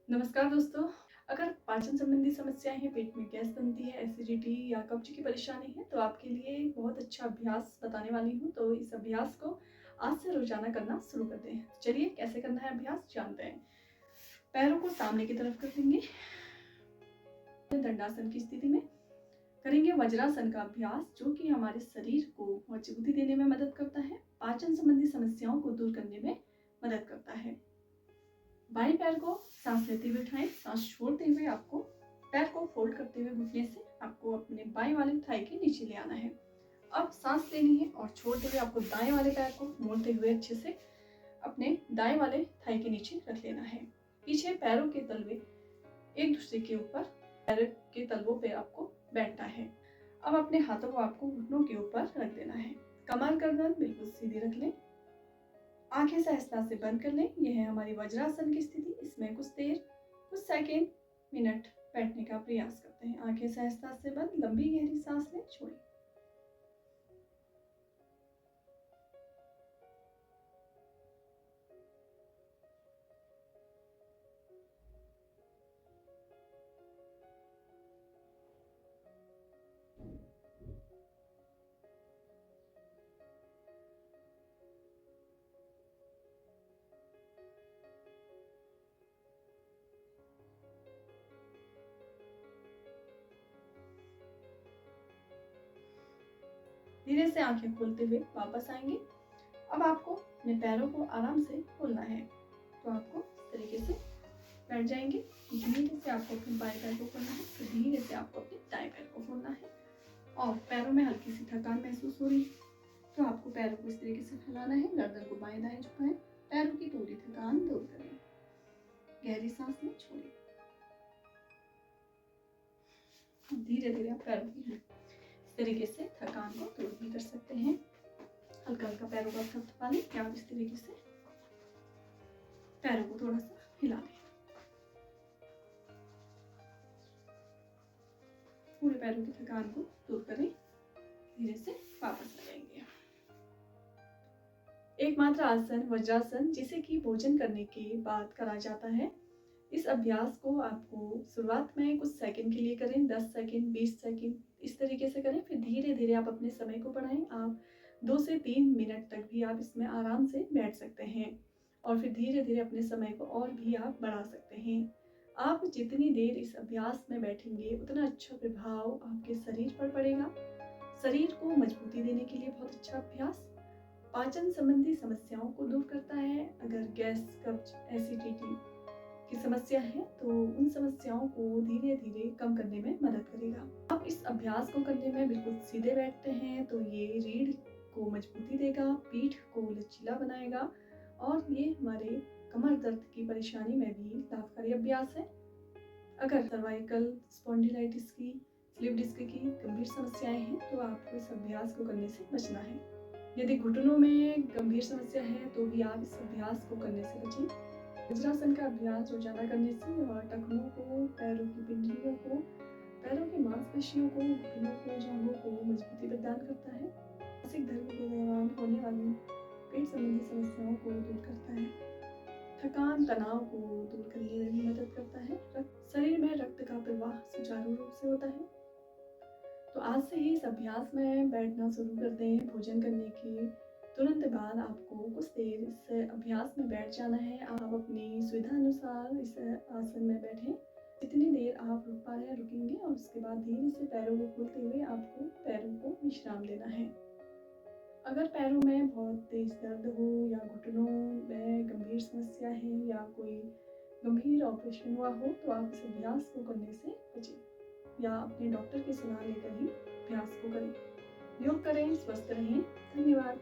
नमस्कार दोस्तों। अगर पाचन संबंधी समस्याएं हैं, पेट में गैस बनती है, एसिडिटी या कब्ज की परेशानी है तो आपके लिए एक बहुत अच्छा अभ्यास बताने वाली हूँ। तो इस अभ्यास को आज से रोजाना करना शुरू करते हैं। चलिए कैसे करना है अभ्यास जानते हैं। पैरों को सामने की तरफ कर देंगे। दंडासन की स्थिति में करेंगे वज्रासन का अभ्यास, जो कि हमारे शरीर को मजबूती देने में मदद करता है, पाचन संबंधी समस्याओं को दूर करने में मदद करता है। बाएं पैर को सांस लेते हुए उठाएं। सांस छोड़ते हुए आपको पैर को फोल्ड करते हुए घुटने से आपको अपने बाएं वाले थाई के नीचे ले आना है। अब सांस लेनी है और छोड़ते हुए आपको दाएं वाले पैर को मोड़ते हुए अच्छे से अपने दाएं वाले थाई के नीचे रख लेना है। पीछे पैरों के तलवे एक दूसरे के ऊपर, पैर के तलवों पे आपको बैठना है। अब अपने हाथों को आपको घुटनों के ऊपर रख देना है। कमर गर्दन बिल्कुल सीधी रख लें। आंखें सहजता से बंद कर लें। यह है हमारी वज्रासन की स्थिति। इसमें कुछ देर, कुछ सेकेंड, मिनट बैठने का प्रयास करते हैं। आंखें सहजता से बंद, लंबी गहरी सांस लें, छोड़ें। धीरे से आंखें खोलते हुए वापस आएंगे। अब आपको अपने पैरों को आराम से खोलना है, तो आपको इस तरीके से बैठ जाएंगे। धीरे से आपको अपने बाएं पैर को खोलना है, तो धीरे से आपको अपने दाएं पैर को खोलना है। और पैरों में हल्की सी थकान महसूस हो रही है तो आपको पैरों को इस तरीके से फैलाना है। गर्दन को बाएं दाएं झुकाएं, पैरों की पूरी थकान दूर करें। गहरी सांस लें, छोड़ें। धीरे धीरे आप पैरों की इस तरीके से थकान को दूर भी कर सकते हैं। हल्का हल्का पैरों को थपथपा लें या आप इस तरीके से पैरों को थोड़ा सा हिला लें। पूरे पैरों की थकान को दूर करें। धीरे से वापस आ जाएंगे। एकमात्र आसन वज्रासन, जिसे कि भोजन करने के बाद करा जाता है। इस अभ्यास को आपको शुरुआत में कुछ सेकंड के लिए करें, 10 सेकंड, 20 सेकंड इस तरीके से करें। फिर धीरे धीरे आप अपने समय को बढ़ाएं। आप 2 से 3 मिनट तक भी आप इसमें आराम से बैठ सकते हैं और फिर धीरे धीरे अपने समय को और भी आप बढ़ा सकते हैं। आप जितनी देर इस अभ्यास में बैठेंगे उतना अच्छा प्रभाव आपके शरीर पर पड़ेगा। शरीर को मजबूती देने के लिए बहुत अच्छा अभ्यास। पाचन संबंधी समस्याओं को दूर करता है। अगर गैस, कब्ज, एसिडिटी की समस्या है तो उन समस्याओं को धीरे धीरे कम करने में मदद करेगा। आप इस अभ्यास को करने में बिल्कुल सीधे बैठते हैं तो ये रीढ़ को मजबूती देगा, पीठ को लचीला बनाएगा और ये हमारे कमर दर्द की परेशानी में भी लाभकारी अभ्यास है। अगर सर्वाइकल स्पॉन्डिलाइटिस की, स्लिप डिस्क की गंभीर समस्याएं हैं तो आपको इस अभ्यास को करने से बचना है। यदि घुटनों में गंभीर समस्या है तो भी आप इस अभ्यास को करने से बचें। वज्रासन का अभ्यास रोजाना करने से और टखनों को, पैरों की पिंडलियों को, पैरों की मांसपेशियों को, घुटनों को, जांघों को मजबूती प्रदान करता है। मासिक धर्म के दौरान होने वाली पेट संबंधी समस्याओं को दूर करता है। थकान, तनाव को दूर करने में भी मदद करता है। शरीर में रक्त का प्रवाह सुचारू रूप से होता है। तो आज से ही इस अभ्यास में बैठना शुरू कर दें। भोजन करने के तुरंत बाद आपको कुछ देर इस अभ्यास में बैठ जाना है। आप अपनी सुविधा अनुसार इस आसन में बैठें। जितनी देर आप रुक पा रहे हैं रुकेंगे और उसके बाद धीरे से पैरों को खोलते हुए आपको पैरों को विश्राम देना है। अगर पैरों में बहुत तेज दर्द हो या घुटनों में गंभीर समस्या है या कोई गंभीर ऑपरेशन हुआ हो तो आप इस अभ्यास को करने से बचें या अपने डॉक्टर की सलाह लेकर ही अभ्यास को करें। योग करें, स्वस्थ रहें। धन्यवाद।